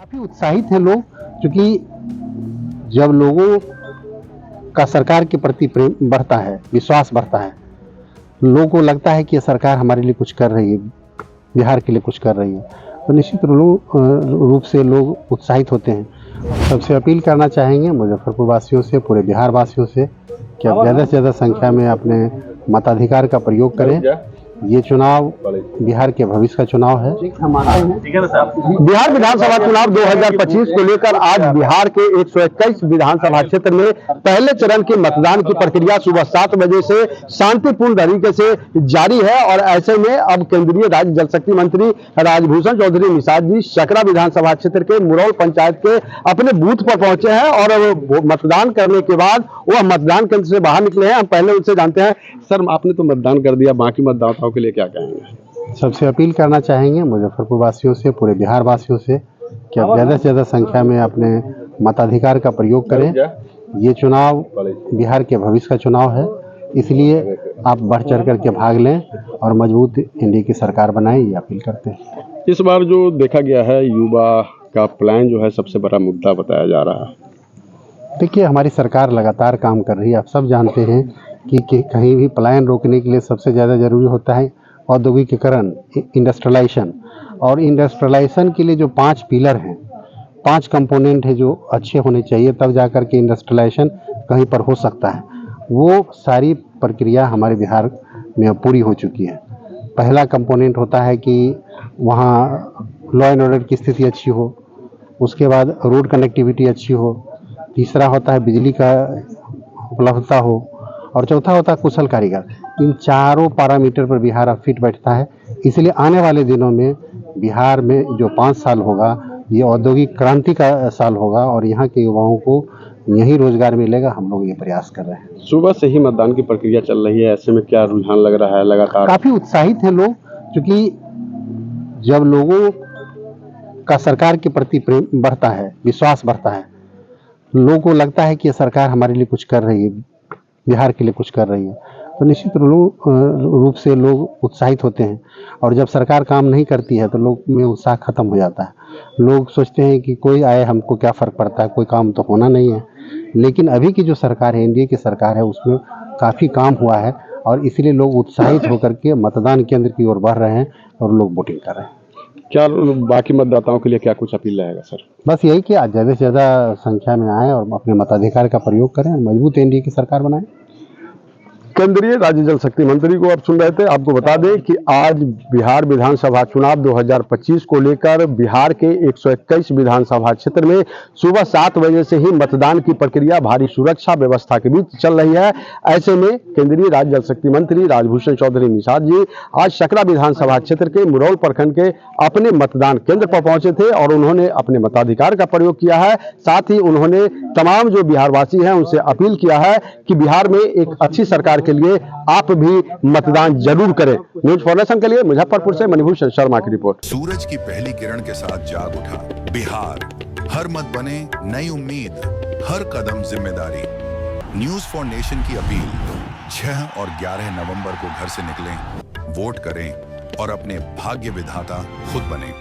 काफी उत्साहित हैं लोग, क्योंकि जब लोगों का सरकार के प्रति प्रेम बढ़ता है, विश्वास बढ़ता है, लोगों को लगता है कि ये सरकार हमारे लिए कुछ कर रही है, बिहार के लिए कुछ कर रही है, तो निश्चित रूप से लोग उत्साहित होते हैं। सबसे अपील करना चाहेंगे मुजफ्फरपुर वासियों से, पूरे बिहार वासियों से कि आप ज़्यादा से ज़्यादा संख्या में अपने मताधिकार का प्रयोग करें। ये चुनाव बिहार के भविष्य का चुनाव है। बिहार विधानसभा चुनाव 2025 को लेकर आज बिहार के 121 विधानसभा क्षेत्र में पहले चरण के मतदान की प्रक्रिया सुबह 7 बजे से शांतिपूर्ण तरीके से जारी है और ऐसे में अब केंद्रीय राज्य जल शक्ति मंत्री राजभूषण चौधरी निषाद जी सकरा विधानसभा क्षेत्र के मुरौल पंचायत के अपने बूथ पर पहुंचे हैं और मतदान करने के बाद वह मतदान केंद्र से बाहर निकले हैं। हम पहले उनसे जानते हैं, सर आपने तो मतदान कर दिया, बाकी मतदाताओं के लिए क्या कहेंगे? सबसे अपील करना चाहेंगे मुजफ्फरपुर वासियों से, पूरे बिहार वासियों से कि आप ज़्यादा से ज़्यादा संख्या में अपने मताधिकार का प्रयोग करें। ये चुनाव बिहार के भविष्य का चुनाव है, इसलिए आप बढ़ चढ़ करके भाग लें और मजबूत एनडीए की सरकार बनाएं, ये अपील करते हैं। इस बार जो देखा गया है, युवा का प्लान जो है सबसे बड़ा मुद्दा बताया जा रहा है। देखिए, हमारी सरकार लगातार काम कर रही है। आप सब जानते हैं कि कहीं भी पलायन रोकने के लिए सबसे ज़्यादा ज़रूरी होता है औद्योगिकीकरण, इंडस्ट्रियलाइजेशन। और इंडस्ट्रियलाइजेशन के लिए जो 5 पिलर हैं, 5 कंपोनेंट है जो अच्छे होने चाहिए, तब जा कर के इंडस्ट्रियलाइजेशन कहीं पर हो सकता है। वो सारी प्रक्रिया हमारे बिहार में अब पूरी हो चुकी है। पहला कंपोनेंट होता है कि वहाँ लॉ एंड ऑर्डर की स्थिति अच्छी हो, उसके बाद रोड कनेक्टिविटी अच्छी हो, तीसरा होता है बिजली का उपलब्धता हो, और चौथा होता है कुशल कारीगर। इन चारों पैरामीटर पर बिहार अब फिट बैठता है। इसलिए आने वाले दिनों में बिहार में जो 5 साल होगा, ये औद्योगिक क्रांति का साल होगा और यहाँ के युवाओं को यही रोजगार मिलेगा। हम लोग ये प्रयास कर रहे हैं। सुबह से ही मतदान की प्रक्रिया चल रही है, ऐसे में क्या रुझान लग रहा है? लगातार काफी उत्साहित हैं लोग, क्योंकि जब लोगों का सरकार के प्रति प्रेम बढ़ता है, विश्वास बढ़ता है, लोगों को लगता है कि ये सरकार हमारे लिए कुछ कर रही है, बिहार के लिए कुछ कर रही है, तो निश्चित रूप से लोग उत्साहित होते हैं। और जब सरकार काम नहीं करती है तो लोग में उत्साह खत्म हो जाता है। लोग सोचते हैं कि कोई आए, हमको क्या फ़र्क पड़ता है, कोई काम तो होना नहीं है। लेकिन अभी की जो सरकार है, एनडीए की सरकार है, उसमें काफ़ी काम हुआ है और इसलिए लोग उत्साहित होकर के मतदान केंद्र की ओर बढ़ रहे हैं और लोग वोटिंग कर रहे हैं। क्या बाकी मतदाताओं के लिए क्या कुछ अपील रहेगा सर? बस यही कि आज ज़्यादा से ज़्यादा संख्या में आएँ और अपने मताधिकार का प्रयोग करें और मजबूत एनडीए की सरकार बनाएं। केंद्रीय राज्य जल शक्ति मंत्री को आप सुन रहे थे। आपको बता दें कि आज बिहार विधानसभा चुनाव 2025 को लेकर बिहार के 121 विधानसभा क्षेत्र में सुबह 7 बजे से ही मतदान की प्रक्रिया भारी सुरक्षा व्यवस्था के बीच चल रही है। ऐसे में केंद्रीय राज्य जल शक्ति मंत्री राजभूषण चौधरी निषाद जी आज सकरा विधानसभा क्षेत्र के मुरौल प्रखंड के अपने मतदान केंद्र पर पहुंचे थे और उन्होंने अपने मताधिकार का प्रयोग किया है। साथ ही उन्होंने तमाम जो बिहारवासी हैं उनसे अपील किया है कि बिहार में एक अच्छी सरकार के लिए आप भी मतदान जरूर करें। न्यूज़ फॉर नेशन के लिए मुजफ्फरपुर से मणिभूषण शर्मा की रिपोर्ट। सूरज की पहली किरण के साथ जाग उठा बिहार, हर मत बने नई उम्मीद, हर कदम जिम्मेदारी। न्यूज़ फॉर नेशन की अपील, 6 और 11 नवंबर को घर से निकलें, वोट करें और अपने भाग्य विधाता खुद बने।